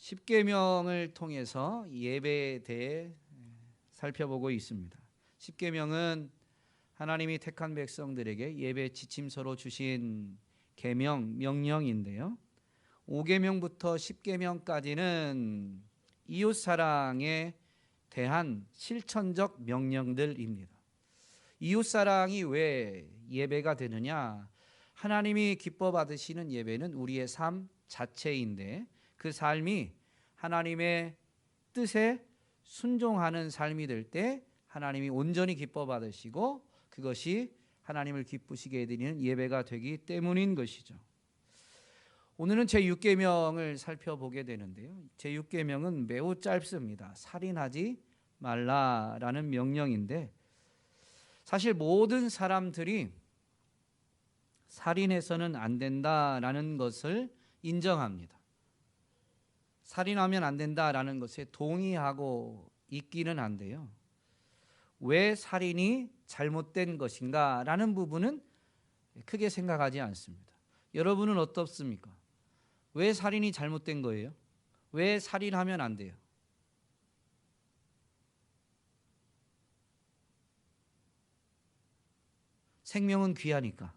십계명을 통해서 예배에 대해 살펴보고 있습니다. 십계명은 하나님이 택한 백성들에게 예배 지침서로 주신 계명, 명령인데요. 5계명부터 10계명까지는 이웃사랑에 대한 실천적 명령들입니다. 이웃사랑이 왜 예배가 되느냐? 하나님이 기뻐 받으시는 예배는 우리의 삶 자체인데 그 삶이 하나님의 뜻에 순종하는 삶이 될 때 하나님이 온전히 기뻐 받으시고 그것이 하나님을 기쁘시게 해드리는 예배가 되기 때문인 것이죠. 오늘은 제6계명을 살펴보게 되는데요. 제6계명은 매우 짧습니다. 살인하지 말라라는 명령인데 사실 모든 사람들이 살인해서는 안 된다라는 것을 인정합니다. 살인하면 안 된다라는 것에 동의하고 있기는 한데요. 왜 살인이 잘못된 것인가라는 부분은 크게 생각하지 않습니다. 여러분은 어떻습니까? 왜 살인이 잘못된 거예요? 왜 살인하면 안 돼요? 생명은 귀하니까.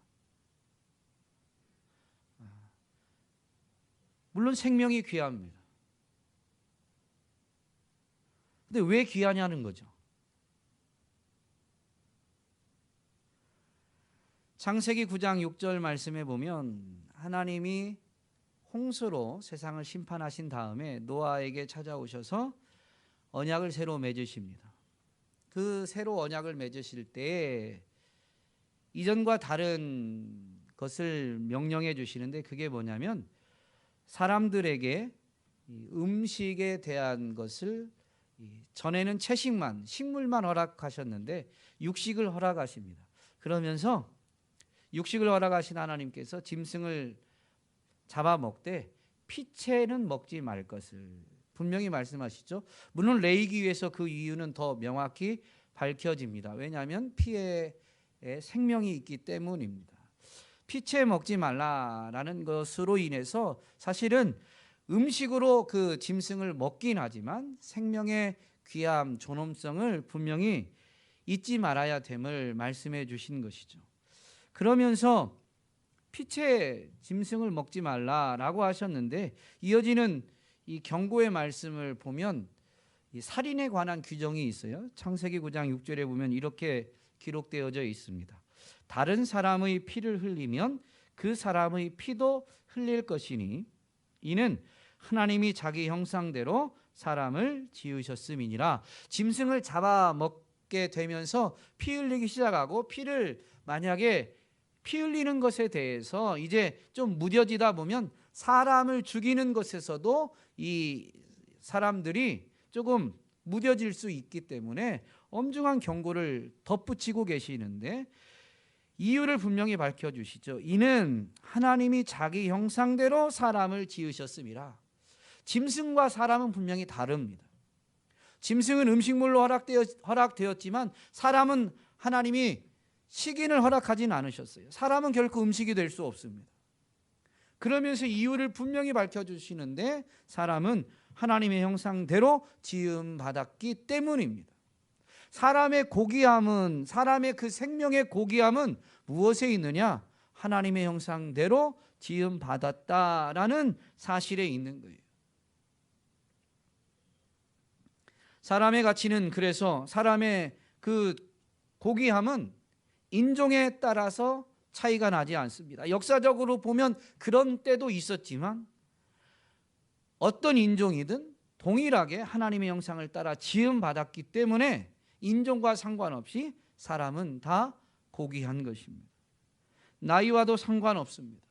물론 생명이 귀합니다. 근데 왜 귀하냐는 거죠. 창세기 9장 6절 말씀에 보면 하나님이 홍수로 세상을 심판하신 다음에 노아에게 찾아오셔서 언약을 새로 맺으십니다. 그 새로 언약을 맺으실 때 이전과 다른 것을 명령해 주시는데 그게 뭐냐면 사람들에게 음식에 대한 것을 전에는 채식만, 식물만 허락하셨는데 육식을 허락하십니다. 그러면서 육식을 허락하신 하나님께서 짐승을 잡아먹되 피채는 먹지 말 것을 분명히 말씀하시죠. 물론 레위기에서 그 이유는 더 명확히 밝혀집니다. 왜냐하면 피에 생명이 있기 때문입니다. 피채 먹지 말라라는 것으로 인해서 사실은 음식으로 그 짐승을 먹긴 하지만 생명의 귀함, 존엄성을 분명히 잊지 말아야 됨을 말씀해 주신 것이죠. 그러면서 피채 짐승을 먹지 말라라고 하셨는데 이어지는 이 경고의 말씀을 보면 이 살인에 관한 규정이 있어요. 창세기 9장 6절에 보면 이렇게 기록되어져 있습니다. 다른 사람의 피를 흘리면 그 사람의 피도 흘릴 것이니 이는 하나님이 자기 형상대로 사람을 지으셨음이니라. 짐승을 잡아먹게 되면서 피 흘리기 시작하고 피를 만약에 피 흘리는 것에 대해서 이제 좀 무뎌지다 보면 사람을 죽이는 것에서도 이 사람들이 조금 무뎌질 수 있기 때문에 엄중한 경고를 덧붙이고 계시는데 이유를 분명히 밝혀주시죠. 이는 하나님이 자기 형상대로 사람을 지으셨음이라. 짐승과 사람은 분명히 다릅니다. 짐승은 음식물로 허락되었지만 사람은 하나님이 식인을 허락하진 않으셨어요. 사람은 결코 음식이 될 수 없습니다. 그러면서 이유를 분명히 밝혀주시는데 사람은 하나님의 형상대로 지음받았기 때문입니다. 사람의 고귀함은 사람의 그 생명의 고귀함은 무엇에 있느냐? 하나님의 형상대로 지음받았다라는 사실에 있는 거예요. 사람의 가치는 그래서 사람의 그 고귀함은 인종에 따라서 차이가 나지 않습니다. 역사적으로 보면 그런 때도 있었지만 어떤 인종이든 동일하게 하나님의 형상을 따라 지음받았기 때문에 인종과 상관없이 사람은 다 고귀한 것입니다. 나이와도 상관없습니다.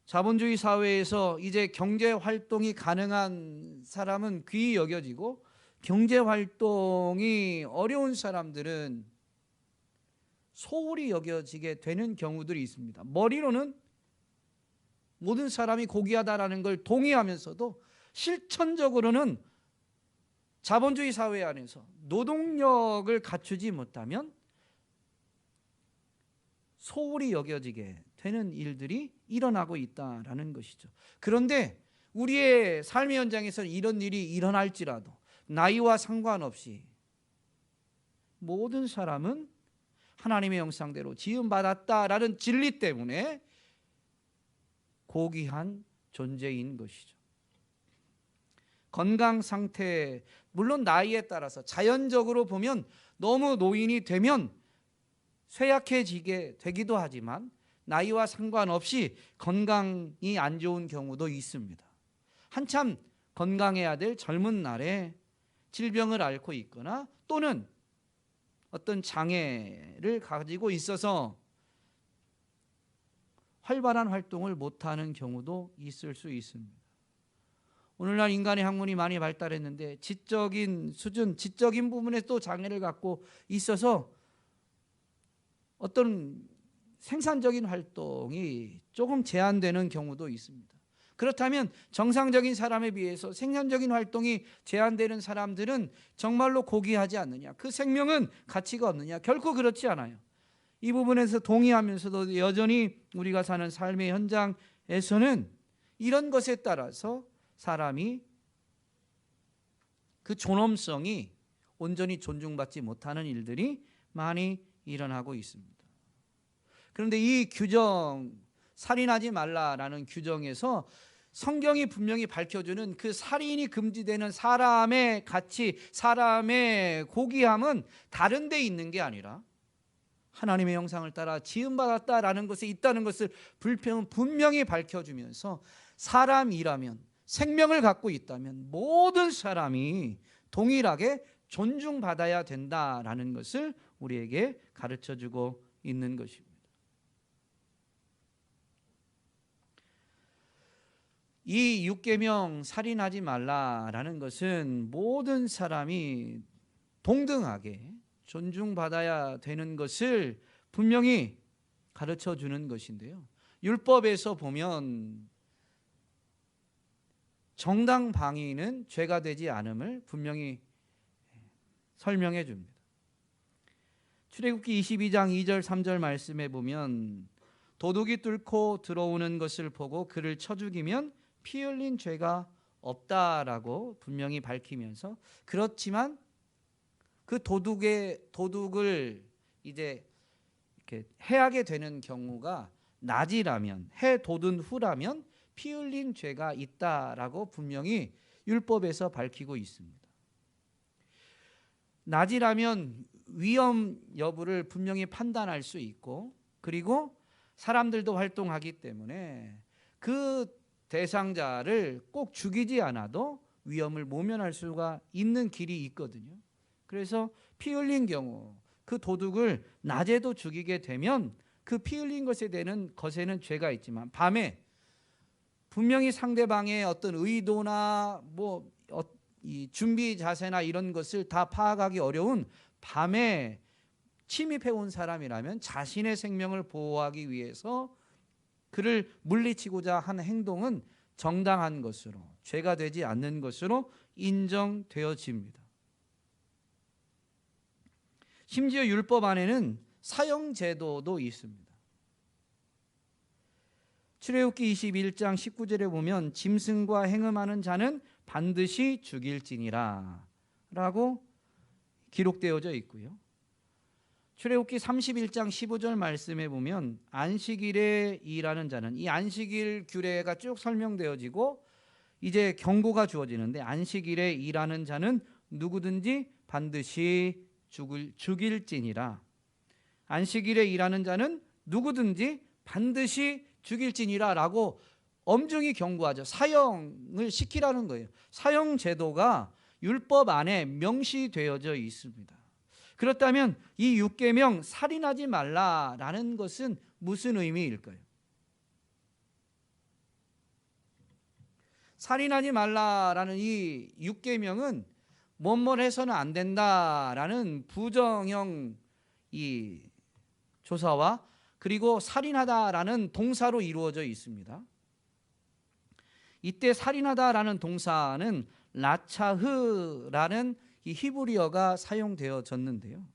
자본주의 사회에서 이제 경제 활동이 가능한 사람은 귀히 여겨지고 경제 활동이 어려운 사람들은 소홀히 여겨지게 되는 경우들이 있습니다. 머리로는 모든 사람이 고귀하다라는 걸 동의하면서도 실천적으로는 자본주의 사회 안에서 노동력을 갖추지 못하면 소홀히 여겨지게 되는 일들이 일어나고 있다라는 것이죠. 그런데 우리의 삶의 현장에서 이런 일이 일어날지라도 나이와 상관없이 모든 사람은 하나님의 형상대로 지음받았다라는 진리 때문에 고귀한 존재인 것이죠. 건강 상태, 물론 나이에 따라서 자연적으로 보면 너무 노인이 되면 쇠약해지게 되기도 하지만 나이와 상관없이 건강이 안 좋은 경우도 있습니다. 한참 건강해야 될 젊은 날에 질병을 앓고 있거나 또는 어떤 장애를 가지고 있어서 활발한 활동을 못하는 경우도 있을 수 있습니다. 오늘날 인간의 학문이 많이 발달했는데 지적인 수준, 지적인 부분에 또 장애를 갖고 있어서 어떤 생산적인 활동이 조금 제한되는 경우도 있습니다. 그렇다면 정상적인 사람에 비해서 생산적인 활동이 제한되는 사람들은 정말로 고귀하지 않느냐? 그 생명은 가치가 없느냐? 결코 그렇지 않아요. 이 부분에서 동의하면서도 여전히 우리가 사는 삶의 현장에서는 이런 것에 따라서 사람이 그 존엄성이 온전히 존중받지 못하는 일들이 많이 일어나고 있습니다. 그런데 이 규정, 살인하지 말라라는 규정에서 성경이 분명히 밝혀주는 그 살인이 금지되는 사람의 가치, 사람의 고귀함은 다른 데 있는 게 아니라 하나님의 형상을 따라 지음받았다라는 것에 있다는 것을 분명히 밝혀주면서 사람이라면, 생명을 갖고 있다면 모든 사람이 동일하게 존중받아야 된다라는 것을 우리에게 가르쳐주고 있는 것입니다. 이 6계명 살인하지 말라라는 것은 모든 사람이 동등하게 존중받아야 되는 것을 분명히 가르쳐주는 것인데요. 율법에서 보면 정당방위는 죄가 되지 않음을 분명히 설명해 줍니다. 출애굽기 22장 2절 3절 말씀에 보면 도둑이 뚫고 들어오는 것을 보고 그를 쳐 죽이면 피 흘린 죄가 없다라고 분명히 밝히면서, 그렇지만 그 도둑을 이제 이렇게 해하게 되는 경우가 낮이라면, 해 돋은 후라면 피 흘린 죄가 있다라고 분명히 율법에서 밝히고 있습니다. 낮이라면 위험 여부를 분명히 판단할 수 있고, 그리고 사람들도 활동하기 때문에 그 대상자를 꼭 죽이지 않아도 위험을 모면할 수가 있는 길이 있거든요. 그래서 피 흘린 경우 그 도둑을 낮에도 죽이게 되면 그 피 흘린 것에 대한 것에는 죄가 있지만, 밤에 분명히 상대방의 어떤 의도나 이 준비 자세나 이런 것을 다 파악하기 어려운 밤에 침입해 온 사람이라면 자신의 생명을 보호하기 위해서 그를 물리치고자 한 행동은 정당한 것으로, 죄가 되지 않는 것으로 인정되어집니다. 심지어 율법 안에는 사형제도도 있습니다. 출애굽기 21장 19절에 보면 짐승과 행음하는 자는 반드시 죽일지니라 라고 기록되어져 있고요. 출애굽기 31장 15절 말씀에 보면 안식일에 일하는 자는, 이 안식일 규례가 쭉 설명되어지고 이제 경고가 주어지는데, 안식일에 일하는 자는 누구든지 반드시 죽일지니라. 안식일에 일하는 자는 누구든지 반드시 죽일지니라 라고 엄중히 경고하죠. 사형을 시키라는 거예요. 사형 제도가 율법 안에 명시되어져 있습니다. 그렇다면 이 6계명 살인하지 말라라는 것은 무슨 의미일까요? 살인하지 말라라는 이 6계명은 뭐뭐 해서는 안 된다라는 부정형 이 조사와, 그리고 살인하다라는 동사로 이루어져 있습니다. 이때 살인하다라는 동사는 라차흐라는 이 히브리어가 사용되어졌는데요.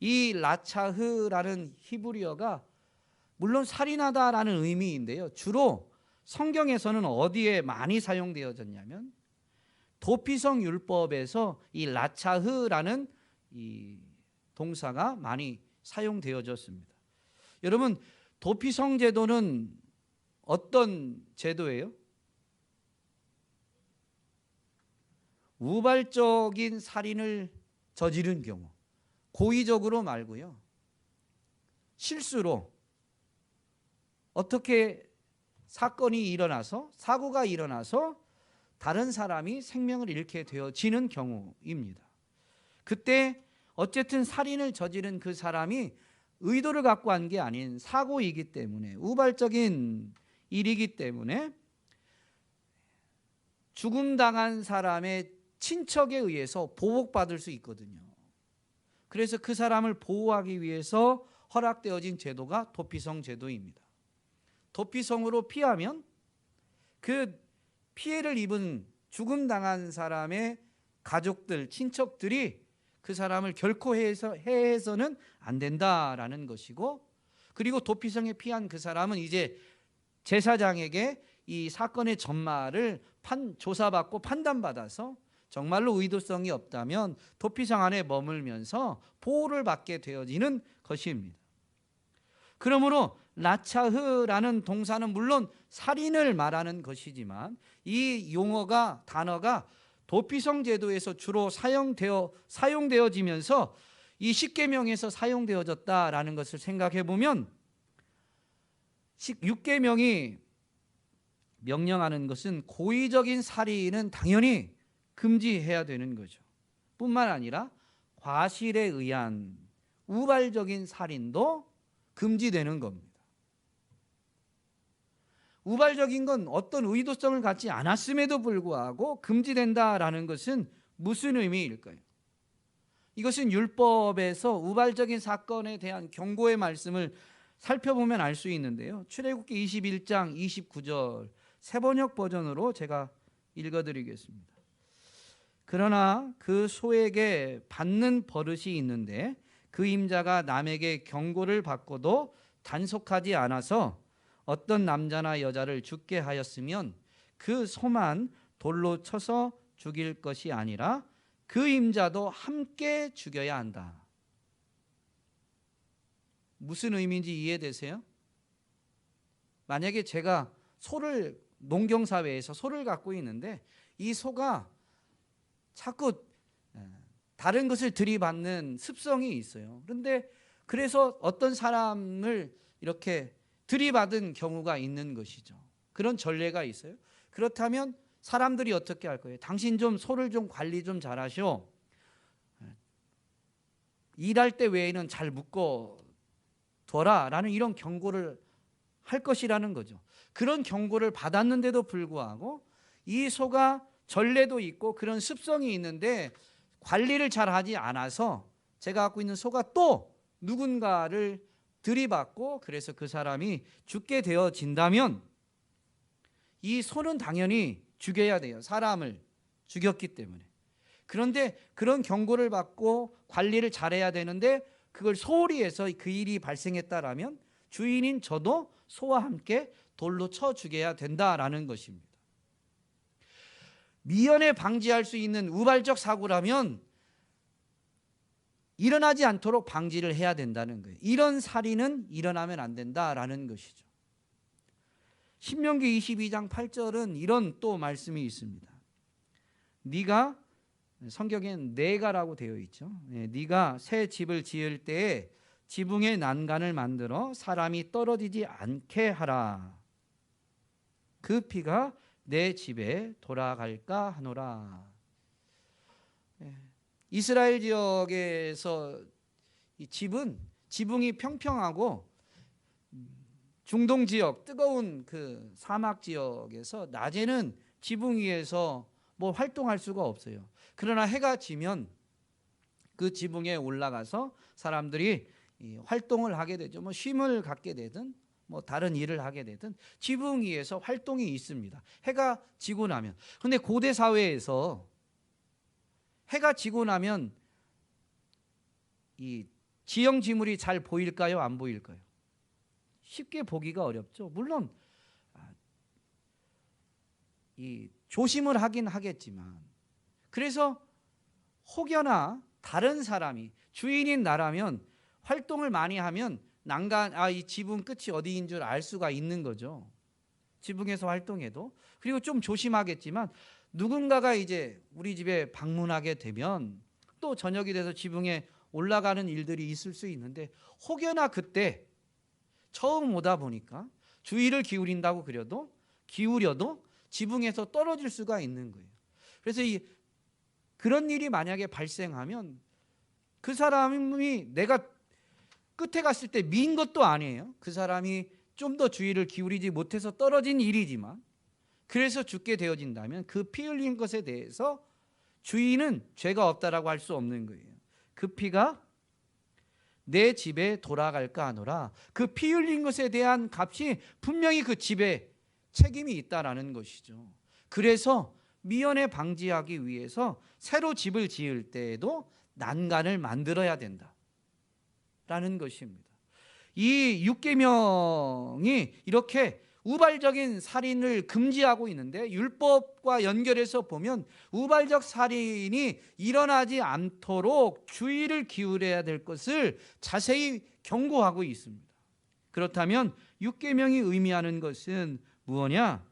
이 라차흐라는 히브리어가 물론 살인하다라는 의미인데요. 주로 성경에서는 어디에 많이 사용되어졌냐면 도피성 율법에서 이 라차흐라는 이 동사가 많이 사용되어졌습니다. 여러분, 도피성 제도는 어떤 제도예요? 우발적인 살인을 저지른 경우, 고의적으로 말고요, 실수로 어떻게 사건이 일어나서, 사고가 일어나서 다른 사람이 생명을 잃게 되어지는 경우입니다. 그때 어쨌든 살인을 저지른 그 사람이 의도를 갖고 한 게 아닌 사고이기 때문에, 우발적인 일이기 때문에 죽음당한 사람의 친척에 의해서 보복받을 수 있거든요. 그래서 그 사람을 보호하기 위해서 허락되어진 제도가 도피성 제도입니다. 도피성으로 피하면 그 피해를 입은 죽음당한 사람의 가족들, 친척들이 그 사람을 결코 해해서는 안 된다라는 것이고, 그리고 도피성에 피한 그 사람은 이제 제사장에게 이 사건의 전말을 조사받고 판단받아서 정말로 의도성이 없다면 도피성 안에 머물면서 보호를 받게 되어지는 것입니다. 그러므로 라차흐라는 동사는 물론 살인을 말하는 것이지만 이 단어가 도피성 제도에서 주로 사용되어지면서 이 십계명에서 사용되어졌다라는 것을 생각해 보면, 6계명이 명령하는 것은 고의적인 살인은 당연히 금지해야 되는 거죠. 뿐만 아니라 과실에 의한 우발적인 살인도 금지되는 겁니다. 우발적인 건 어떤 의도성을 갖지 않았음에도 불구하고 금지된다라는 것은 무슨 의미일까요? 이것은 율법에서 우발적인 사건에 대한 경고의 말씀을 살펴보면 알 수 있는데요. 출애굽기 21장 29절 새번역 버전으로 제가 읽어드리겠습니다. 그러나 그 소에게 받는 버릇이 있는데 그 임자가 남에게 경고를 받고도 단속하지 않아서 어떤 남자나 여자를 죽게 하였으면 그 소만 돌로 쳐서 죽일 것이 아니라 그 임자도 함께 죽여야 한다. 무슨 의미인지 이해되세요? 만약에 제가 농경사회에서 소를 갖고 있는데 이 소가 자꾸 다른 것을 들이받는 습성이 있어요. 그래서 어떤 사람을 이렇게 들이받은 경우가 있는 것이죠. 그런 전례가 있어요. 그렇다면 사람들이 어떻게 할 거예요? 당신 좀 소를 좀 관리 좀 잘하시오. 일할 때 외에는 잘 묶어둬라 라는 이런 경고를 할 것이라는 거죠. 그런 경고를 받았는데도 불구하고 이 소가 전례도 있고 그런 습성이 있는데 관리를 잘 하지 않아서 제가 갖고 있는 소가 또 누군가를 들이받고 그래서 그 사람이 죽게 되어진다면 이 소는 당연히 죽여야 돼요. 사람을 죽였기 때문에. 그런데 그런 경고를 받고 관리를 잘해야 되는데 그걸 소홀히 해서 그 일이 발생했다라면 주인인 저도 소와 함께 돌로 쳐 죽여야 된다라는 것입니다. 미연에 방지할 수 있는 우발적 사고라면 일어나지 않도록 방지를 해야 된다는 거예요. 이런 살인은 일어나면 안 된다라는 것이죠. 신명기 22장 8절은 이런 또 말씀이 있습니다. 네가, 성경엔 네가라고 되어 있죠. 네가 새 집을 지을 때에 지붕에 난간을 만들어 사람이 떨어지지 않게 하라. 그 피가 내 집에 돌아갈까 하노라. 이스라엘 지역에서 이 지붕이 평평하고 중동 지역, 뜨거운 그 사막 지역에서 낮에는 지붕 위에서 뭐 활동할 수가 없어요. 그러나 해가 지면 그 지붕에 올라가서 사람들이 활동을 하게 되죠. 뭐 쉼을 갖게 되든 뭐 다른 일을 하게 되든 지붕 위에서 활동이 있습니다. 해가 지고 나면. 근데 고대 사회에서 해가 지고 나면 이 지형지물이 잘 보일까요? 안 보일까요? 쉽게 보기가 어렵죠. 물론 이 조심을 하긴 하겠지만, 그래서 혹여나 다른 사람이 주인인 나라면 활동을 많이 하면 이 지붕 끝이 어디인 줄 알 수가 있는 거죠. 지붕에서 활동해도. 그리고 좀 조심하겠지만 누군가가 이제 우리 집에 방문하게 되면 또 저녁이 돼서 지붕에 올라가는 일들이 있을 수 있는데, 혹여나 그때 처음 오다 보니까 주의를 기울여도 지붕에서 떨어질 수가 있는 거예요. 그래서 그런 일이 만약에 발생하면 그 사람이 내가 끝에 갔을 때 민 것도 아니에요. 그 사람이 좀 더 주의를 기울이지 못해서 떨어진 일이지만, 그래서 죽게 되어진다면 그 피 흘린 것에 대해서 주인은 죄가 없다라고 할 수 없는 거예요. 그 피가 내 집에 돌아갈까 하노라. 그 피 흘린 것에 대한 값이 분명히 그 집에 책임이 있다라는 것이죠. 그래서 미연에 방지하기 위해서 새로 집을 지을 때에도 난간을 만들어야 된다라는 것입니다. 이 6계명이 이렇게 우발적인 살인을 금지하고 있는데, 율법과 연결해서 보면 우발적 살인이 일어나지 않도록 주의를 기울여야 될 것을 자세히 경고하고 있습니다. 그렇다면 6계명이 의미하는 것은 무엇이냐?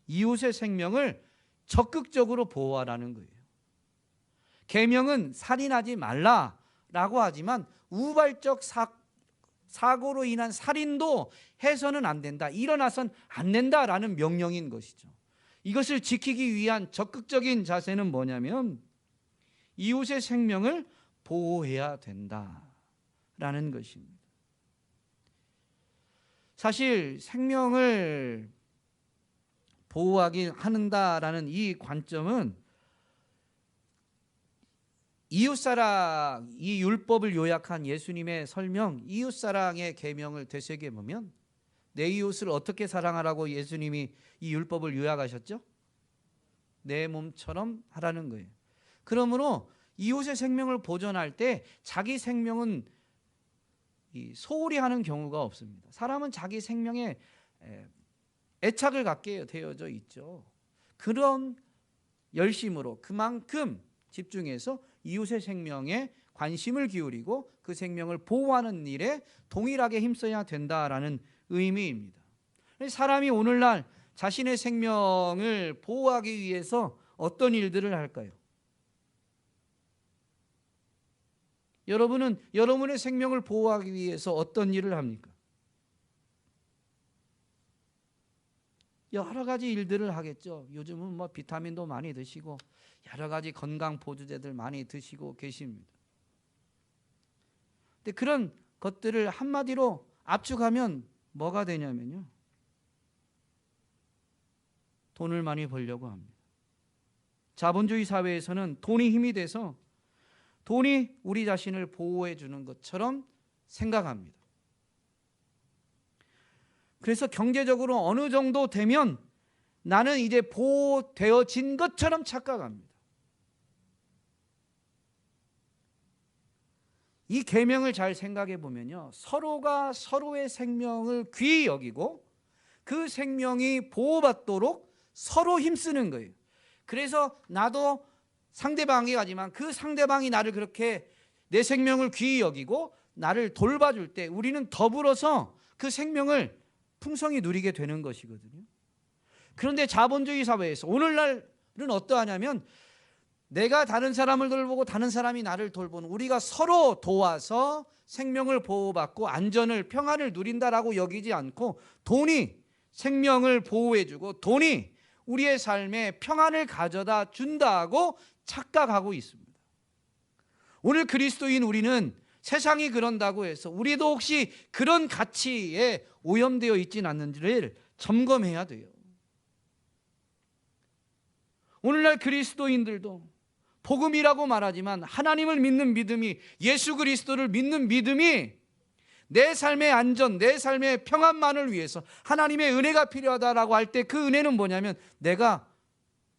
이웃의 생명을 적극적으로 보호하라는 거예요. 계명은 살인하지 말라라고 하지만 우발적 사고로 인한 살인도 해서는 안 된다, 일어나선 안 된다라는 명령인 것이죠. 이것을 지키기 위한 적극적인 자세는 뭐냐면 이웃의 생명을 보호해야 된다라는 것입니다. 사실 생명을 보호하기 한다라는 이 관점은 이웃사랑, 이 율법을 요약한 예수님의 설명, 이웃사랑의 계명을 되새겨보면 내 이웃을 어떻게 사랑하라고 예수님이 이 율법을 요약하셨죠? 내 몸처럼 하라는 거예요. 그러므로 이웃의 생명을 보존할 때 자기 생명은 소홀히 하는 경우가 없습니다. 사람은 자기 생명에 애착을 갖게 되어져 있죠. 그런 열심으로 그만큼 집중해서 이웃의 생명에 관심을 기울이고 그 생명을 보호하는 일에 동일하게 힘써야 된다라는 의미입니다. 사람이 오늘날 자신의 생명을 보호하기 위해서 어떤 일들을 할까요? 여러분은 여러분의 생명을 보호하기 위해서 어떤 일을 합니까? 여러 가지 일들을 하겠죠. 요즘은 뭐 비타민도 많이 드시고 여러 가지 건강 보조제들 많이 드시고 계십니다. 근데 그런 것들을 한마디로 압축하면 뭐가 되냐면요, 돈을 많이 벌려고 합니다. 자본주의 사회에서는 돈이 힘이 돼서 돈이 우리 자신을 보호해 주는 것처럼 생각합니다. 그래서 경제적으로 어느 정도 되면 나는 이제 보호되어진 것처럼 착각합니다. 이 계명을 잘 생각해 보면요, 서로가 서로의 생명을 귀히 여기고 그 생명이 보호받도록 서로 힘쓰는 거예요. 그래서 나도 상대방이 가지만 그 상대방이 나를 그렇게 내 생명을 귀히 여기고 나를 돌봐줄 때 우리는 더불어서 그 생명을 풍성히 누리게 되는 것이거든요. 그런데 자본주의 사회에서 오늘날은 어떠하냐면 내가 다른 사람을 돌보고 다른 사람이 나를 돌보는, 우리가 서로 도와서 생명을 보호받고 안전을, 평안을 누린다라고 여기지 않고 돈이 생명을 보호해주고 돈이 우리의 삶에 평안을 가져다 준다고 착각하고 있습니다. 오늘 그리스도인 우리는 세상이 그런다고 해서 우리도 혹시 그런 가치에 오염되어 있지는 않는지를 점검해야 돼요. 오늘날 그리스도인들도 복음이라고 말하지만 하나님을 믿는 믿음이, 예수 그리스도를 믿는 믿음이 내 삶의 안전, 내 삶의 평안만을 위해서 하나님의 은혜가 필요하다라고 할 때 그 은혜는 뭐냐면 내가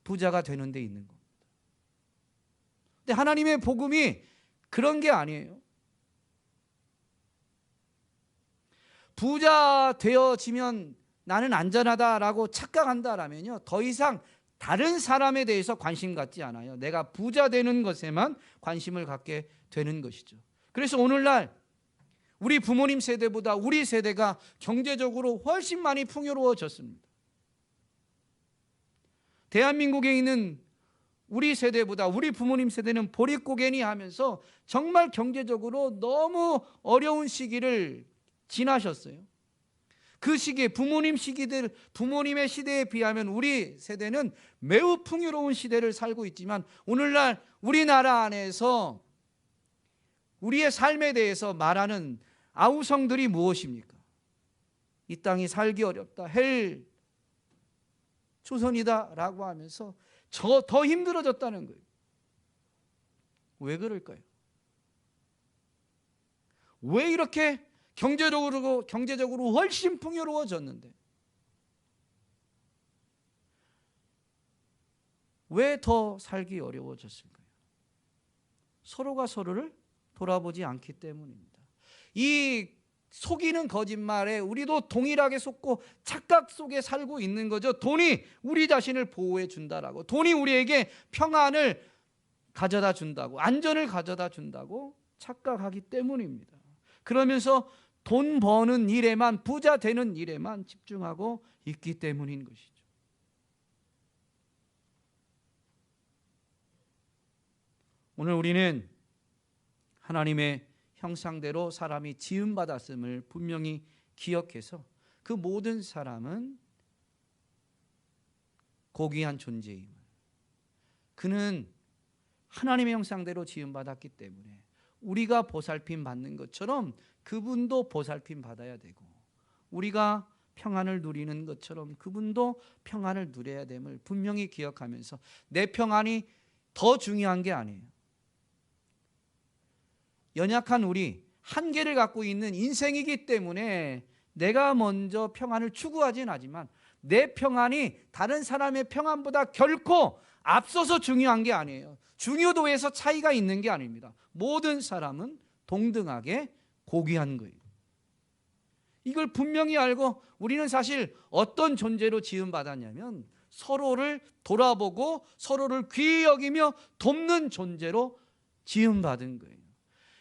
부자가 되는 데 있는 겁니다. 근데 하나님의 복음이 그런 게 아니에요. 부자 되어지면 나는 안전하다라고 착각한다라면요, 더 이상 다른 사람에 대해서 관심 갖지 않아요. 내가 부자 되는 것에만 관심을 갖게 되는 것이죠. 그래서 오늘날 우리 부모님 세대보다 우리 세대가 경제적으로 훨씬 많이 풍요로워졌습니다. 대한민국에 있는 우리 세대보다 우리 부모님 세대는 보릿고개니 하면서 정말 경제적으로 너무 어려운 시기를 지나셨어요. 그 시기에 부모님의 시대에 비하면 우리 세대는 매우 풍요로운 시대를 살고 있지만, 오늘날 우리나라 안에서 우리의 삶에 대해서 말하는 아우성들이 무엇입니까? 이 땅이 살기 어렵다, 헬 조선이다 라고 하면서 더 힘들어졌다는 거예요. 왜 그럴까요? 왜 이렇게 경제적으로 훨씬 풍요로워졌는데 왜 더 살기 어려워졌을까요? 서로가 서로를 돌아보지 않기 때문입니다. 이 속이는 거짓말에 우리도 동일하게 속고 착각 속에 살고 있는 거죠. 돈이 우리 자신을 보호해 준다라고, 돈이 우리에게 평안을 가져다 준다고, 안전을 가져다 준다고 착각하기 때문입니다. 그러면서 돈 버는 일에만, 부자 되는 일에만 집중하고 있기 때문인 것이죠. 오늘 우리는 하나님의 형상대로 사람이 지음받았음을 분명히 기억해서 그 모든 사람은 고귀한 존재임을, 그는 하나님의 형상대로 지음받았기 때문에 우리가 보살핌 받는 것처럼 그분도 보살핌 받아야 되고, 우리가 평안을 누리는 것처럼 그분도 평안을 누려야 됨을 분명히 기억하면서, 내 평안이 더 중요한 게 아니에요. 연약한 우리, 한계를 갖고 있는 인생이기 때문에 내가 먼저 평안을 추구하진 하지만 내 평안이 다른 사람의 평안보다 결코 앞서서 중요한 게 아니에요. 중요도에서 차이가 있는 게 아닙니다. 모든 사람은 동등하게 고귀한 거예요. 이걸 분명히 알고 우리는 사실 어떤 존재로 지음받았냐면 서로를 돌아보고 서로를 귀히 여기며 돕는 존재로 지음받은 거예요.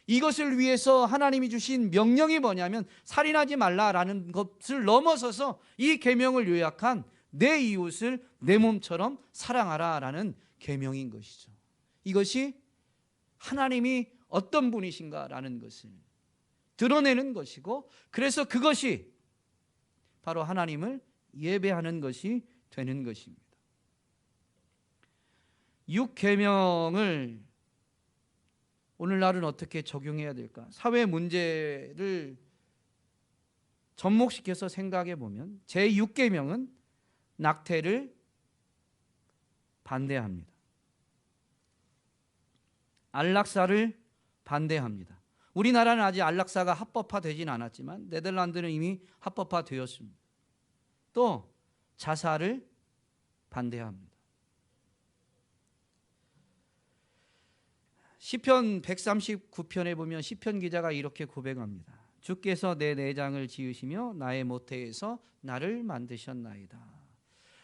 이것을 위해서 하나님이 주신 명령이 뭐냐면 살인하지 말라라는 것을 넘어서서 이 계명을 요약한 내 이웃을 내 몸처럼 사랑하라라는 계명인 것이죠. 이것이 하나님이 어떤 분이신가라는 것을 드러내는 것이고, 그래서 그것이 바로 하나님을 예배하는 것이 되는 것입니다. 6계명을 오늘날은 어떻게 적용해야 될까? 사회 문제를 접목시켜서 생각해 보면 제6계명은 낙태를 반대합니다. 안락사를 반대합니다. 우리나라는 아직 안락사가 합법화되진 않았지만 네덜란드는 이미 합법화되었습니다. 또 자살을 반대합니다. 시편 139편에 보면 시편 기자가 이렇게 고백합니다. 주께서 내 내장을 지으시며 나의 모태에서 나를 만드셨나이다.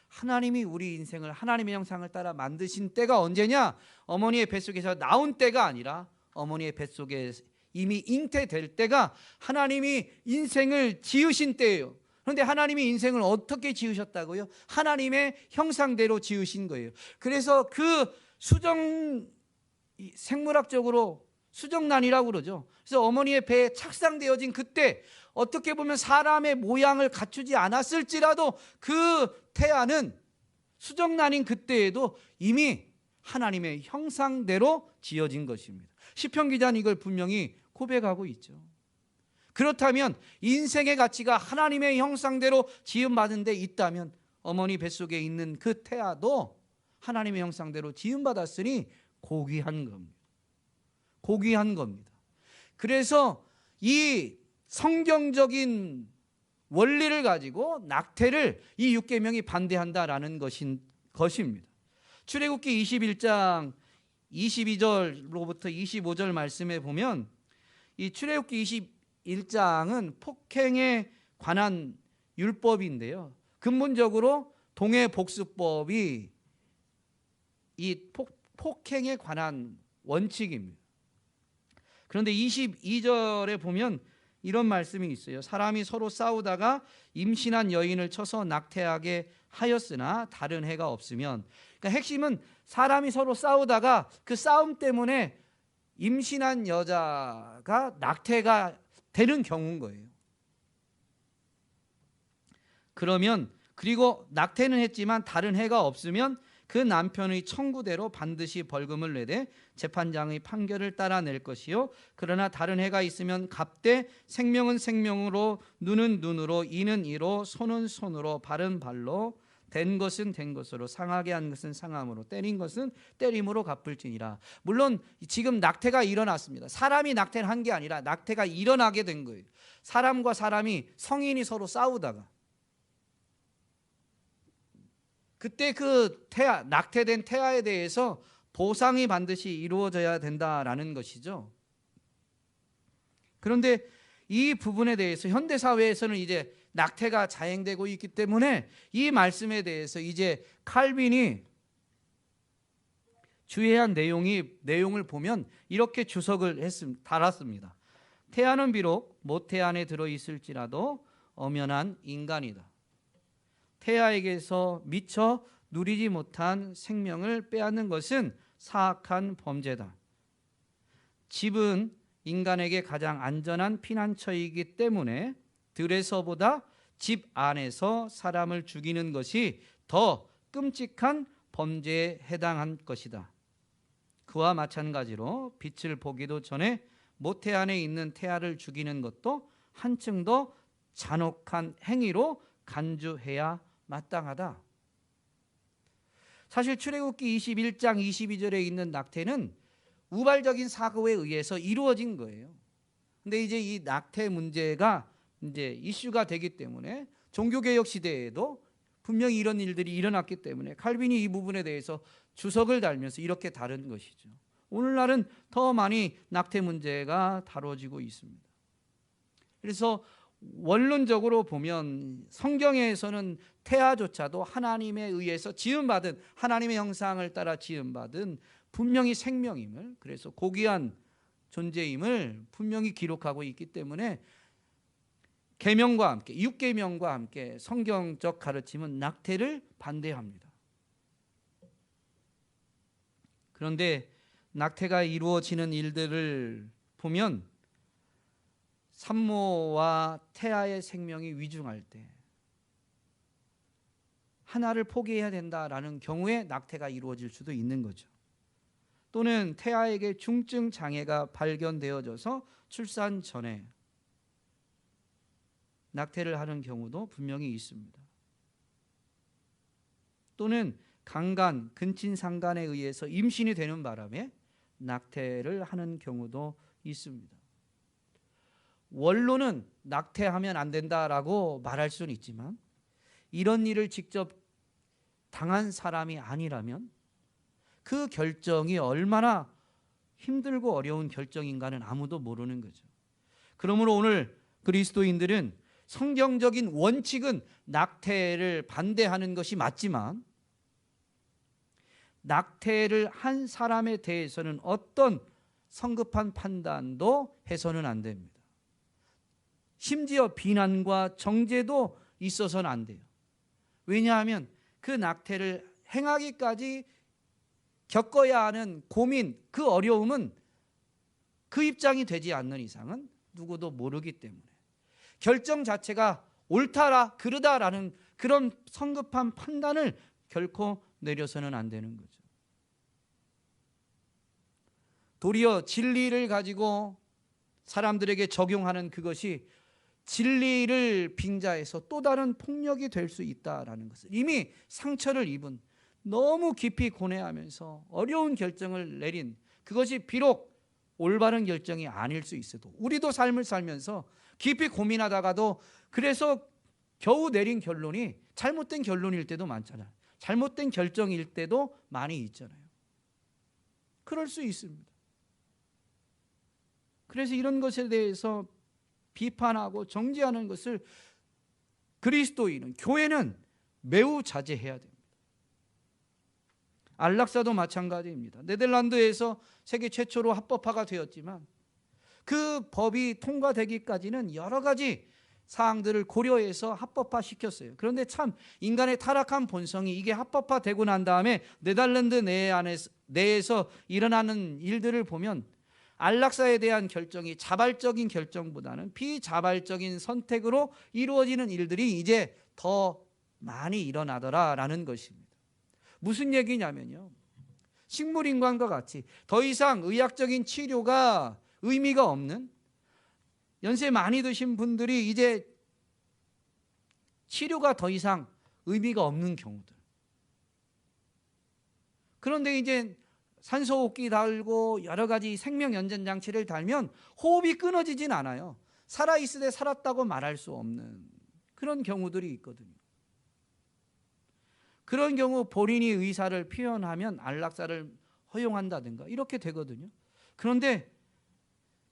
하나님이 우리 인생을 하나님의 형상을 따라 만드신 때가 언제냐? 어머니의 뱃속에서 나온 때가 아니라 어머니의 뱃속에 이미 잉태될 때가 하나님이 인생을 지으신 때예요. 그런데 하나님이 인생을 어떻게 지으셨다고요? 하나님의 형상대로 지으신 거예요. 그래서 그 생물학적으로 수정란이라고 그러죠. 그래서 어머니의 배에 착상되어진 그때 어떻게 보면 사람의 모양을 갖추지 않았을지라도 그 태아는 수정란인 그때에도 이미 하나님의 형상대로 지어진 것입니다. 시편 기자는 이걸 분명히 고백하고 있죠. 그렇다면 인생의 가치가 하나님의 형상대로 지음받은 데 있다면 어머니 뱃속에 있는 그 태아도 하나님의 형상대로 지음받았으니 고귀한 겁니다. 고귀한 겁니다. 그래서 이 성경적인 원리를 가지고 낙태를 이 6계명이 반대한다라는 것입니다. 출애굽기 21장 22절로부터 25절 말씀에 보면 이 출애굽기 21장은 폭행의 관한 율법인데요. 근본적으로 동해복수법이 이 폭행에 관한 원칙입니다. 그런데 22절에 보면 이런 말씀이 있어요. 사람이 서로 싸우다가 임신한 여인을 쳐서 낙태하게 하였으나 다른 해가 없으면, 그러니까 핵심은 사람이 서로 싸우다가 그 싸움 때문에 임신한 여자가 낙태가 되는 경우인 거예요. 그러면 그리고 낙태는 했지만 다른 해가 없으면 그 남편의 청구대로 반드시 벌금을 내되 재판장의 판결을 따라낼 것이요, 그러나 다른 해가 있으면 갚되 생명은 생명으로, 눈은 눈으로, 이는 이로, 손은 손으로, 발은 발로, 된 것은 된 것으로, 상하게 한 것은 상함으로, 때린 것은 때림으로 갚을지니라. 물론 지금 낙태가 일어났습니다. 사람이 낙태를 한 게 아니라 낙태가 일어나게 된 거예요. 사람과 사람이, 성인이 서로 싸우다가 그때 그 낙태된 태아에 대해서 보상이 반드시 이루어져야 된다라는 것이죠. 그런데 이 부분에 대해서 현대 사회에서는 이제 낙태가 자행되고 있기 때문에 이 말씀에 대해서 이제 칼빈이 주의해야 할 내용을 보면 이렇게 주석을 달았습니다. 태아는 비록 모태 안에 들어있을지라도 엄연한 인간이다. 태아에게서 미처 누리지 못한 생명을 빼앗는 것은 사악한 범죄다. 집은 인간에게 가장 안전한 피난처이기 때문에 들에서보다 집 안에서 사람을 죽이는 것이 더 끔찍한 범죄에 해당한 것이다. 그와 마찬가지로 빛을 보기도 전에 모태 안에 있는 태아를 죽이는 것도 한층 더 잔혹한 행위로 간주해야 마땅하다. 사실 출애굽기 21장 22절에 있는 낙태는 우발적인 사고에 의해서 이루어진 거예요. 근데 이제 이 낙태 문제가 이제 이슈가 되기 때문에 종교개혁 시대에도 분명히 이런 일들이 일어났기 때문에 칼빈이 이 부분에 대해서 주석을 달면서 이렇게 다룬 것이죠. 오늘날은 더 많이 낙태 문제가 다뤄지고 있습니다. 그래서 원론적으로 보면 성경에서는 태아조차도 하나님에 의해서 지음받은, 하나님의 형상을 따라 지음받은 분명히 생명임을, 그래서 고귀한 존재임을 분명히 기록하고 있기 때문에 계명과 함께, 6계명과 함께 성경적 가르침은 낙태를 반대합니다. 그런데 낙태가 이루어지는 일들을 보면 산모와 태아의 생명이 위중할 때 하나를 포기해야 된다라는 경우에 낙태가 이루어질 수도 있는 거죠. 또는 태아에게 중증 장애가 발견되어져서 출산 전에 낙태를 하는 경우도 분명히 있습니다. 또는 강간, 근친상간에 의해서 임신이 되는 바람에 낙태를 하는 경우도 있습니다. 원로는 낙태하면 안 된다라고 말할 수는 있지만 이런 일을 직접 당한 사람이 아니라면 그 결정이 얼마나 힘들고 어려운 결정인가는 아무도 모르는 거죠. 그러므로 오늘 그리스도인들은 성경적인 원칙은 낙태를 반대하는 것이 맞지만 낙태를 한 사람에 대해서는 어떤 성급한 판단도 해서는 안 됩니다. 심지어 비난과 정죄도 있어서는 안 돼요. 왜냐하면 그 낙태를 행하기까지 겪어야 하는 고민, 그 어려움은 그 입장이 되지 않는 이상은 누구도 모르기 때문에 결정 자체가 옳다라 그르다라는 그런 성급한 판단을 결코 내려서는 안 되는 거죠. 도리어 진리를 가지고 사람들에게 적용하는 그것이 진리를 빙자해서 또 다른 폭력이 될 수 있다라는 것을 이미 상처를 입은, 너무 깊이 고뇌하면서 어려운 결정을 내린, 그것이 비록 올바른 결정이 아닐 수 있어도 우리도 삶을 살면서 깊이 고민하다가도 그래서 겨우 내린 결론이 잘못된 결론일 때도 많잖아요. 잘못된 결정일 때도 많이 있잖아요. 그럴 수 있습니다. 그래서 이런 것에 대해서 비판하고 정죄하는 것을 그리스도인은, 교회는 매우 자제해야 됩니다. 안락사도 마찬가지입니다. 네덜란드에서 세계 최초로 합법화가 되었지만 그 법이 통과되기까지는 여러 가지 사항들을 고려해서 합법화 시켰어요. 그런데 참 인간의 타락한 본성이 이게 합법화되고 난 다음에 네덜란드 내에서 일어나는 일들을 보면 안락사에 대한 결정이 자발적인 결정보다는 비자발적인 선택으로 이루어지는 일들이 이제 더 많이 일어나더라라는 것입니다. 무슨 얘기냐면요, 식물인간과 같이 더 이상 의학적인 치료가 의미가 없는, 연세 많이 드신 분들이 이제 치료가 더 이상 의미가 없는 경우들. 그런데 이제 산소호흡기 달고 여러 가지 생명 연전 장치를 달면 호흡이 끊어지진 않아요. 살아있을 때 살았다고 말할 수 없는 그런 경우들이 있거든요. 그런 경우 본인이 의사를 표현하면 안락사를 허용한다든가 이렇게 되거든요. 그런데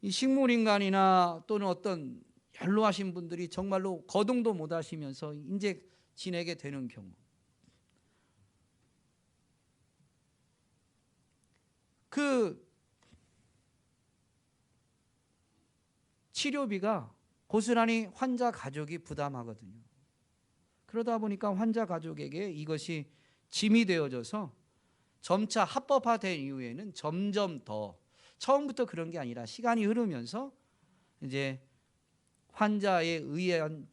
이 식물인간이나 또는 어떤 연로하신 분들이 정말로 거동도 못 하시면서 이제 지내게 되는 경우, 그 치료비가 고스란히 환자 가족이 부담하거든요. 그러다 보니까 환자 가족에게 이것이 짐이 되어져서 점차 합법화된 이후에는 점점 더, 처음부터 그런 게 아니라 시간이 흐르면서 이제 환자에 의한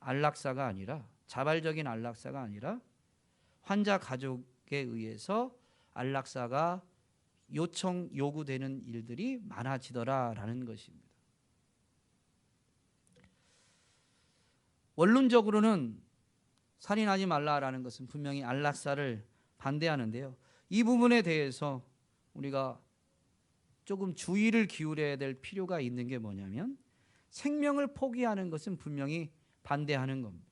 안락사가 아니라, 자발적인 안락사가 아니라 환자 가족에 의해서 안락사가 요구되는 일들이 많아지더라라는 것입니다. 원론적으로는 살인하지 말라라는 것은 분명히 안락사를 반대하는데요, 이 부분에 대해서 우리가 조금 주의를 기울여야 될 필요가 있는 게 뭐냐면, 생명을 포기하는 것은 분명히 반대하는 겁니다.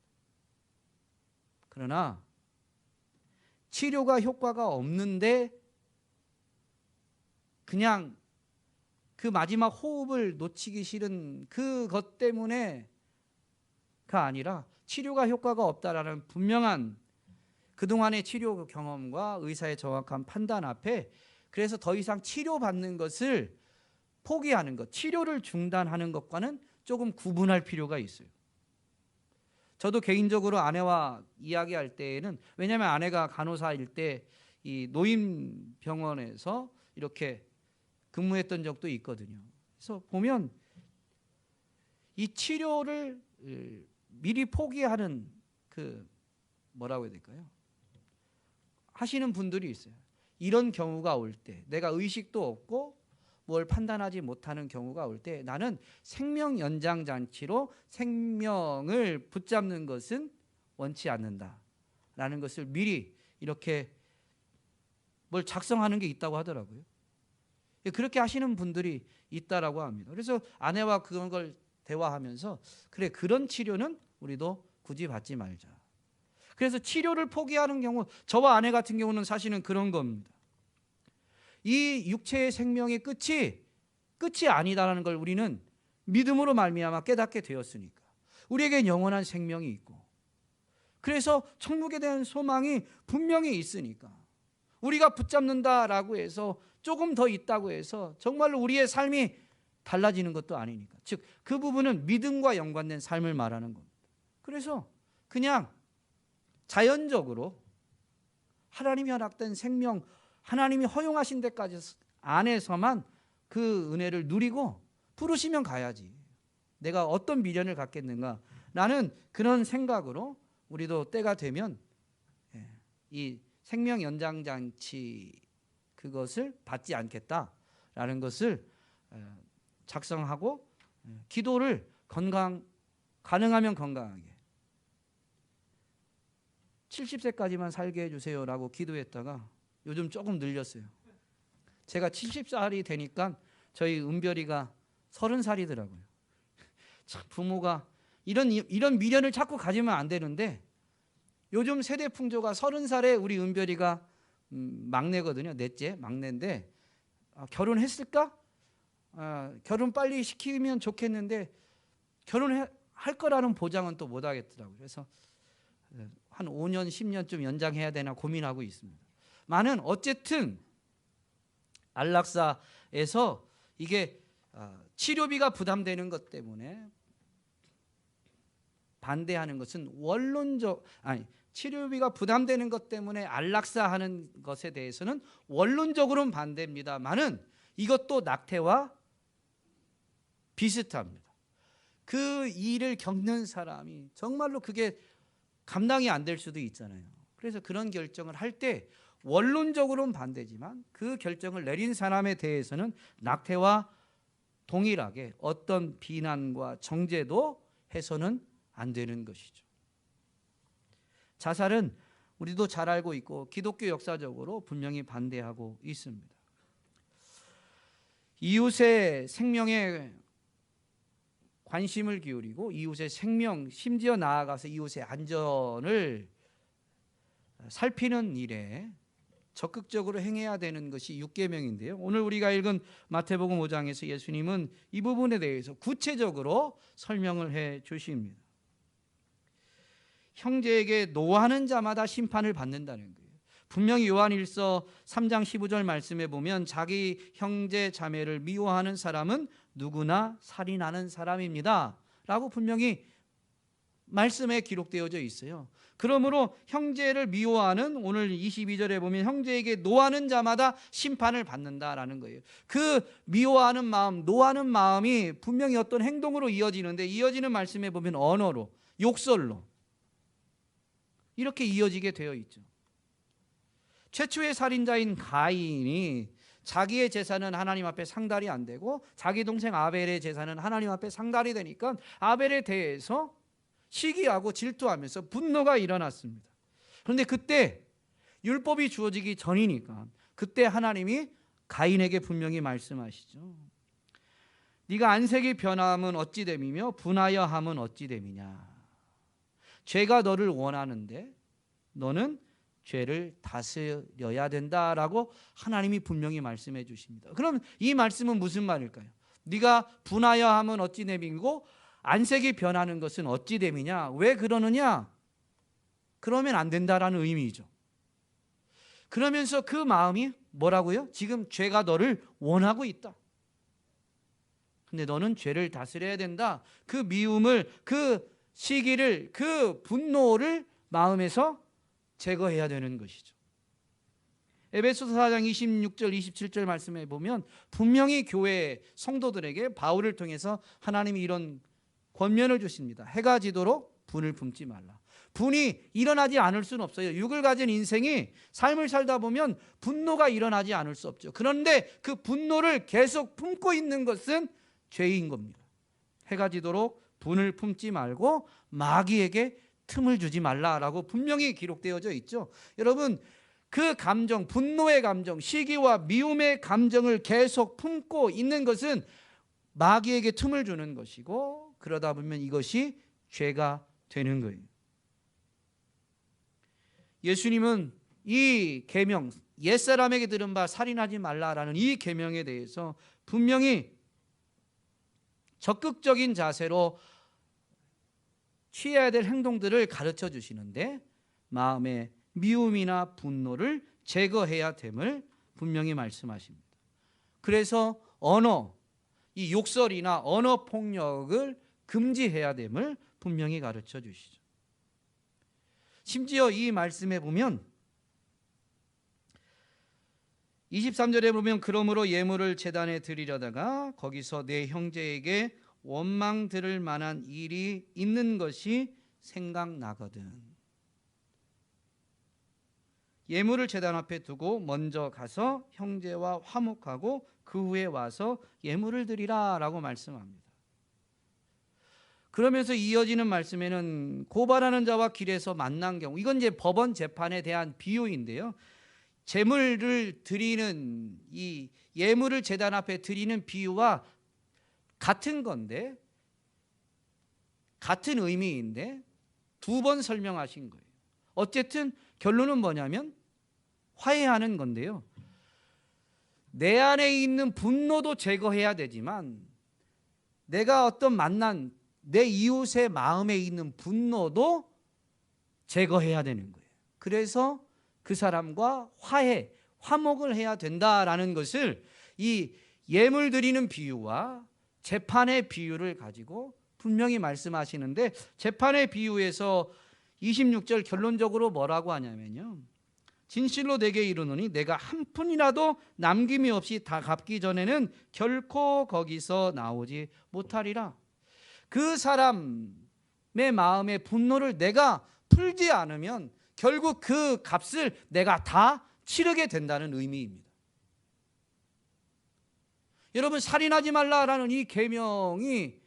그러나 치료가 효과가 없는데 그냥 그 마지막 호흡을 놓치기 싫은 그것 때문에가 아니라, 치료가 효과가 없다라는 분명한 그동안의 치료 경험과 의사의 정확한 판단 앞에, 그래서 더 이상 치료받는 것을 포기하는 것, 치료를 중단하는 것과는 조금 구분할 필요가 있어요. 저도 개인적으로 아내와 이야기할 때에는, 왜냐하면 아내가 간호사일 때 이 노인병원에서 이렇게 근무했던 적도 있거든요. 그래서 보면 이 치료를 미리 포기하는 뭐라고 해야 될까요? 하시는 분들이 있어요. 이런 경우가 올 때, 내가 의식도 없고 뭘 판단하지 못하는 경우가 올 때, 나는 생명 연장 장치로 생명을 붙잡는 것은 원치 않는다라는 것을 미리 이렇게 뭘 작성하는 게 있다고 하더라고요. 그렇게 하시는 분들이 있다라고 합니다. 그래서 아내와 그런 걸 대화하면서, 그래, 그런 치료는 우리도 굳이 받지 말자. 그래서 치료를 포기하는 경우, 저와 아내 같은 경우는 사실은 그런 겁니다. 이 육체의 생명의 끝이 아니다라는 걸 우리는 믿음으로 말미암아 깨닫게 되었으니까, 우리에겐 영원한 생명이 있고, 그래서 천국에 대한 소망이 분명히 있으니까, 우리가 붙잡는다라고 해서 조금 더 있다고 해서 정말로 우리의 삶이 달라지는 것도 아니니까, 즉 그 부분은 믿음과 연관된 삶을 말하는 겁니다. 그래서 그냥 자연적으로 하나님이 허락된 생명, 하나님이 허용하신 데까지 안에서만 그 은혜를 누리고 부르시면 가야지, 내가 어떤 미련을 갖겠는가, 나는 그런 생각으로 우리도 때가 되면 이 생명 연장 장치 그것을 받지 않겠다라는 것을 작성하고, 기도를 가능하면 건강하게 70세까지만 살게 해주세요라고 기도했다가 요즘 조금 늘렸어요. 제가 70살이 되니까 저희 은별이가 30살이더라고요. 참, 부모가 이런 미련을 자꾸 가지면 안 되는데, 요즘 세대 풍조가 30살에 우리 은별이가 막내거든요. 넷째 막내인데, 결혼했을까? 결혼 빨리 시키면 좋겠는데 결혼한 할 거라는 보장은 또 못 하겠더라고요. 그래서 한 5년, 10년쯤 연장해야 되나 고민하고 있습니다. 많은 어쨌든 안락사에서 이게 치료비가 부담되는 것 때문에 반대하는 것은 치료비가 부담되는 것 때문에 안락사하는 것에 대해서는 원론적으로는 반대입니다만은 이것도 낙태와 비슷합니다. 그 일을 겪는 사람이 정말로 그게 감당이 안 될 수도 있잖아요. 그래서 그런 결정을 할 때 원론적으로는 반대지만 그 결정을 내린 사람에 대해서는 낙태와 동일하게 어떤 비난과 정죄도 해서는 안 되는 것이죠. 자살은 우리도 잘 알고 있고 기독교 역사적으로 분명히 반대하고 있습니다. 이웃의 생명에 관심을 기울이고 이웃의 생명, 심지어 나아가서 이웃의 안전을 살피는 일에 적극적으로 행해야 되는 것이 6계명인데요. 오늘 우리가 읽은 마태복음 5장에서 예수님은 이 부분에 대해서 구체적으로 설명을 해 주십니다. 형제에게 노하는 자마다 심판을 받는다는 거예요. 분명히 요한일서 3장 15절 말씀에 보면 자기 형제 자매를 미워하는 사람은 누구나 살인하는 사람입니다 라고 분명히 말씀에 기록되어져 있어요. 그러므로 형제를 미워하는, 오늘 22절에 보면 형제에게 노하는 자마다 심판을 받는다라는 거예요. 그 미워하는 마음, 노하는 마음이 분명히 어떤 행동으로 이어지는데, 이어지는 말씀에 보면 언어로, 욕설로 이렇게 이어지게 되어 있죠. 최초의 살인자인 가인이 자기의 제사는 하나님 앞에 상달이 안 되고 자기 동생 아벨의 제사는 하나님 앞에 상달이 되니까 아벨에 대해서 시기하고 질투하면서 분노가 일어났습니다. 그런데 그때 율법이 주어지기 전이니까 그때 하나님이 가인에게 분명히 말씀하시죠. 네가 안색이 변함은 어찌 됨이며 분하여 함은 어찌 됨이냐. 죄가 너를 원하는데 너는 죄를 다스려야 된다라고 하나님이 분명히 말씀해 주십니다. 그럼 이 말씀은 무슨 말일까요? 네가 분하여 함은 어찌 됨이고 안색이 변하는 것은 어찌 됨이냐. 왜 그러느냐? 그러면 안 된다라는 의미죠. 그러면서 그 마음이 뭐라고요? 지금 죄가 너를 원하고 있다. 근데 너는 죄를 다스려야 된다. 그 미움을, 그 시기를, 그 분노를 마음에서 제거해야 되는 것이죠. 에베소서 4장 26절 27절 말씀에 보면 분명히 교회 성도들에게 바울을 통해서 하나님이 이런 권면을 주십니다. 해가 지도록 분을 품지 말라. 분이 일어나지 않을 수는 없어요. 육을 가진 인생이 삶을 살다 보면 분노가 일어나지 않을 수 없죠. 그런데 그 분노를 계속 품고 있는 것은 죄인 겁니다. 해가 지도록 분을 품지 말고 마귀에게 틈을 주지 말라라고 분명히 기록되어져 있죠. 여러분, 그 감정, 분노의 감정, 시기와 미움의 감정을 계속 품고 있는 것은 마귀에게 틈을 주는 것이고, 그러다 보면 이것이 죄가 되는 거예요. 예수님은 이 계명, 옛사람에게 들은 바 살인하지 말라라는 이 계명에 대해서 분명히 적극적인 자세로 취해야 될 행동들을 가르쳐 주시는데, 마음의 미움이나 분노를 제거해야 됨을 분명히 말씀하십니다. 그래서 언어, 이 욕설이나 언어 폭력을 금지해야 됨을 분명히 가르쳐 주시죠. 심지어 이 말씀에 보면 23절에 보면 그러므로 예물을 제단에 드리려다가 거기서 내 형제에게 원망 들을 만한 일이 있는 것이 생각나거든. 예물을 제단 앞에 두고 먼저 가서 형제와 화목하고 그 후에 와서 예물을 드리라 라고 말씀합니다. 그러면서 이어지는 말씀에는 고발하는 자와 길에서 만난 경우, 이건 이제 법원 재판에 대한 비유인데요. 제물을 드리는, 이 예물을 제단 앞에 드리는 비유와 같은 건데, 같은 의미인데 두 번 설명하신 거예요. 어쨌든 결론은 뭐냐면 화해하는 건데요. 내 안에 있는 분노도 제거해야 되지만 내가 어떤 만난 내 이웃의 마음에 있는 분노도 제거해야 되는 거예요. 그래서 그 사람과 화목을 해야 된다라는 것을 이 예물 드리는 비유와 재판의 비유를 가지고 분명히 말씀하시는데, 재판의 비유에서 26절 결론적으로 뭐라고 하냐면요, 진실로 내게 이르노니 내가 한 푼이라도 남김이 없이 다 갚기 전에는 결코 거기서 나오지 못하리라. 그 사람의 마음의 분노를 내가 풀지 않으면 결국 그 값을 내가 다 치르게 된다는 의미입니다. 여러분, 살인하지 말라라는 이 계명이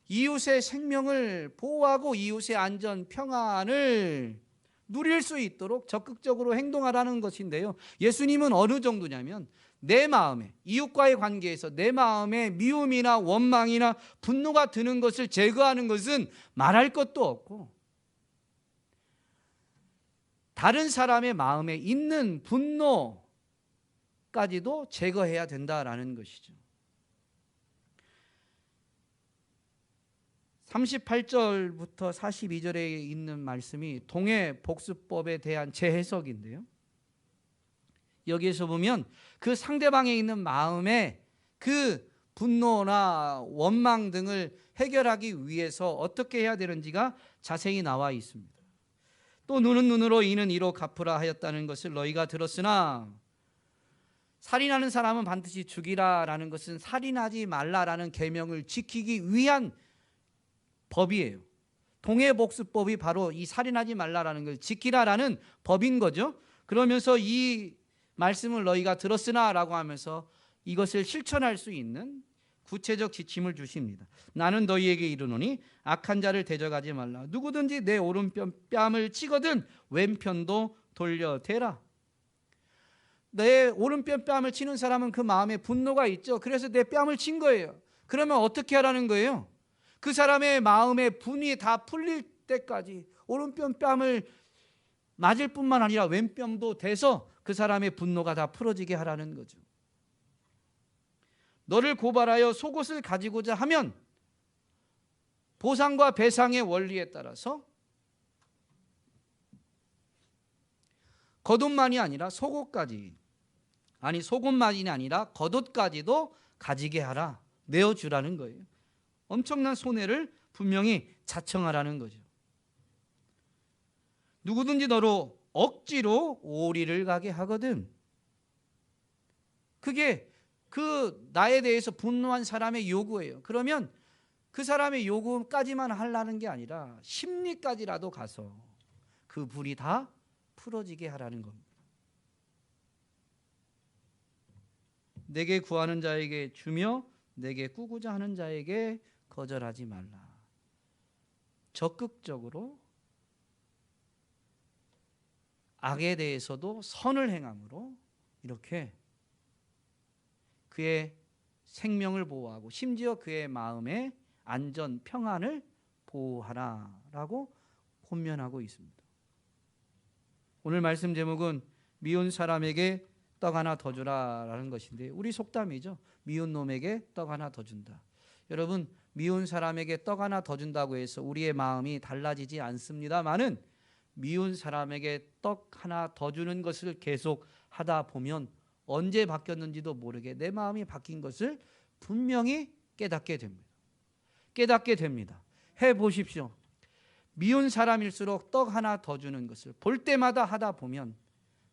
이웃의 생명을 보호하고 이웃의 안전, 평안을 누릴 수 있도록 적극적으로 행동하라는 것인데요, 예수님은 어느 정도냐면 내 마음에, 이웃과의 관계에서 내 마음에 미움이나 원망이나 분노가 드는 것을 제거하는 것은 말할 것도 없고, 다른 사람의 마음에 있는 분노까지도 제거해야 된다라는 것이죠. 38절부터 42절에 있는 말씀이 동해복수법에 대한 재해석인데요, 여기에서 보면 그 상대방에 있는 마음에 그 분노나 원망 등을 해결하기 위해서 어떻게 해야 되는지가 자세히 나와 있습니다. 또 눈은 눈으로 이는 이로 갚으라 하였다는 것을 너희가 들었으나 살인하는 사람은 반드시 죽이라라는 것은 살인하지 말라라는 계명을 지키기 위한 법이에요. 동해복수법이 바로 이 살인하지 말라라는 걸 지키라라는 법인 거죠. 그러면서 이 말씀을 너희가 들었으나 라고 하면서 이것을 실천할 수 있는 구체적 지침을 주십니다. 나는 너희에게 이르노니 악한 자를 대적하지 말라. 누구든지 내 오른뺨을 치거든 왼편도 돌려대라. 내 오른뺨을 치는 사람은 그 마음에 분노가 있죠. 그래서 내 뺨을 친 거예요. 그러면 어떻게 하라는 거예요? 그 사람의 마음의 분이 다 풀릴 때까지 오른뺨을 맞을 뿐만 아니라 왼뺨도 대서 그 사람의 분노가 다 풀어지게 하라는 거죠. 너를 고발하여 속옷을 가지고자 하면 보상과 배상의 원리에 따라서 겉옷만이 아니라 속옷만이 아니라 겉옷까지도 가지게 하라, 내어주라는 거예요. 엄청난 손해를 분명히 자청하라는 거죠. 누구든지 너로 억지로 오리를 가게 하거든, 그게 그 나에 대해서 분노한 사람의 요구예요. 그러면 그 사람의 요구까지만 하려는 게 아니라 심리까지라도 가서 그 불이 다 풀어지게 하라는 겁니다. 내게 구하는 자에게 주며 내게 꾸고자 하는 자에게 거절하지 말라. 적극적으로 악에 대해서도 선을 행함으로 이렇게 그의 생명을 보호하고 심지어 그의 마음의 안전, 평안을 보호하라라고 권면하고 있습니다. 오늘 말씀 제목은 미운 사람에게 떡 하나 더 주라라는 것인데, 우리 속담이죠. 미운 놈에게 떡 하나 더 준다. 여러분, 미운 사람에게 떡 하나 더 준다고 해서 우리의 마음이 달라지지 않습니다만은, 미운 사람에게 떡 하나 더 주는 것을 계속 하다 보면 언제 바뀌었는지도 모르게 내 마음이 바뀐 것을 분명히 깨닫게 됩니다. 해보십시오. 미운 사람일수록 떡 하나 더 주는 것을 볼 때마다 하다 보면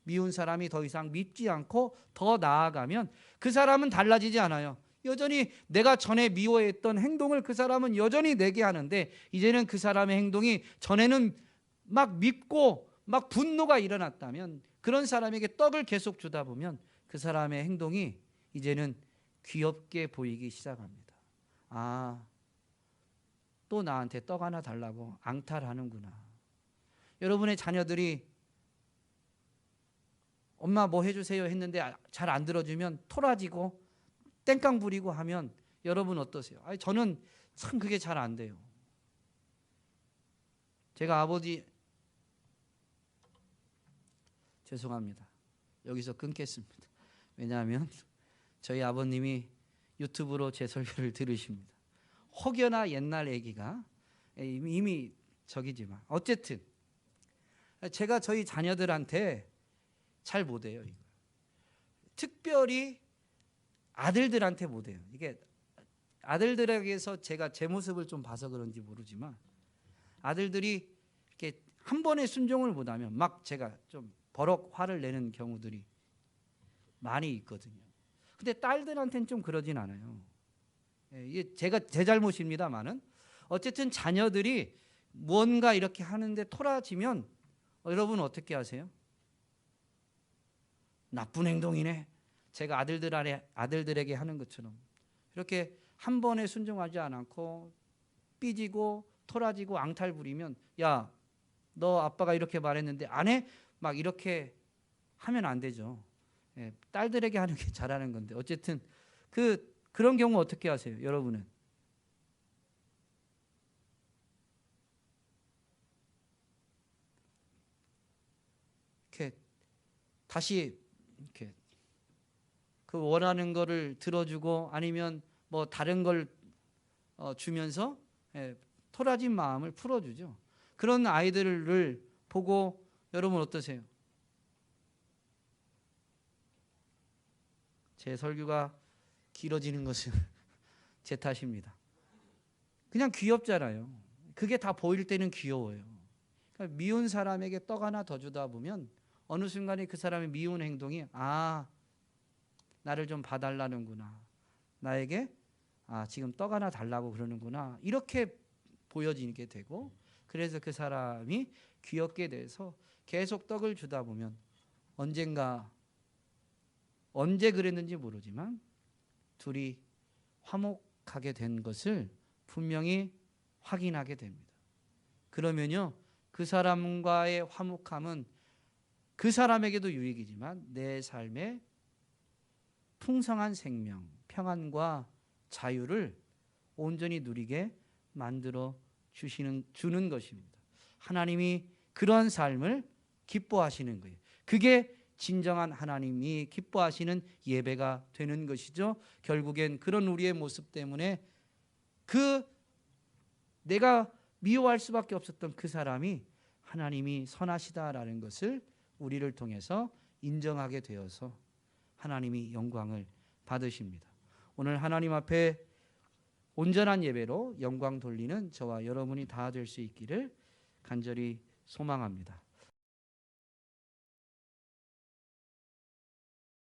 미운 사람이 더 이상 밉지 않고 더 나아가면 그 사람은 달라지지 않아요. 여전히 내가 전에 미워했던 행동을 그 사람은 여전히 내게 하는데, 이제는 그 사람의 행동이 전에는 막 밉고 막 분노가 일어났다면 그런 사람에게 떡을 계속 주다 보면 그 사람의 행동이 이제는 귀엽게 보이기 시작합니다. 아, 또 나한테 떡 하나 달라고 앙탈하는구나. 여러분의 자녀들이 엄마 뭐 해주세요 했는데 잘 안 들어주면 토라지고 땡깡 부리고 하면 여러분 어떠세요? 아니, 저는 참 그게 잘 안 돼요. 제가 아버지, 죄송합니다. 여기서 끊겠습니다. 왜냐하면 저희 아버님이 유튜브로 제 설교를 들으십니다. 혹여나 옛날 얘기가 이미 저기지만 어쨌든 제가 저희 자녀들한테 잘 못해요. 이거. 특별히 아들들한테 못해요. 이게 아들들에게서 제가 제 모습을 좀 봐서 그런지 모르지만 아들들이 이렇게 한 번에 순종을 못하면 막 제가 좀 버럭 화를 내는 경우들이 많이 있거든요. 근데 딸들한테는 좀 그러진 않아요. 이게 제가 제 잘못입니다만은 어쨌든 자녀들이 뭔가 이렇게 하는데 토라지면 여러분 어떻게 하세요? 나쁜 행동이네. 제가 아들들에게 하는 것처럼 이렇게 한 번에 순종하지 않고 삐지고 토라지고 앙탈 부리면 야, 너 아빠가 이렇게 말했는데 안 해? 막 이렇게 하면 안 되죠. 딸들에게 하는 게 잘하는 건데 어쨌든 그런 경우 어떻게 하세요? 여러분은? 이렇게 다시 이렇게 그 원하는 거를 들어주고 아니면 뭐 다른 걸 주면서 토라진 마음을 풀어주죠. 그런 아이들을 보고 여러분 어떠세요? 제 설교가 길어지는 것은 제 탓입니다. 그냥 귀엽잖아요. 그게 다 보일 때는 귀여워요. 그러니까 미운 사람에게 떡 하나 더 주다 보면 어느 순간에 그 사람의 미운 행동이 나를 좀 봐달라는구나. 나에게 지금 떡 하나 달라고 그러는구나. 이렇게 보여지게 되고 그래서 그 사람이 귀엽게 돼서 계속 떡을 주다 보면 언제 그랬는지 모르지만 둘이 화목하게 된 것을 분명히 확인하게 됩니다. 그러면요, 그 사람과의 화목함은 그 사람에게도 유익이지만 내 삶에 풍성한 생명, 평안과 자유를 온전히 누리게 만들어 주는 것입니다. 하나님이 그런 삶을 기뻐하시는 거예요. 그게 진정한 하나님이 기뻐하시는 예배가 되는 것이죠. 결국엔 그런 우리의 모습 때문에 내가 미워할 수밖에 없었던 그 사람이 하나님이 선하시다라는 것을 우리를 통해서 인정하게 되어서 하나님이 영광을 받으십니다. 오늘 하나님 앞에 온전한 예배로 영광 돌리는 저와 여러분이 다 될 수 있기를 간절히 소망합니다.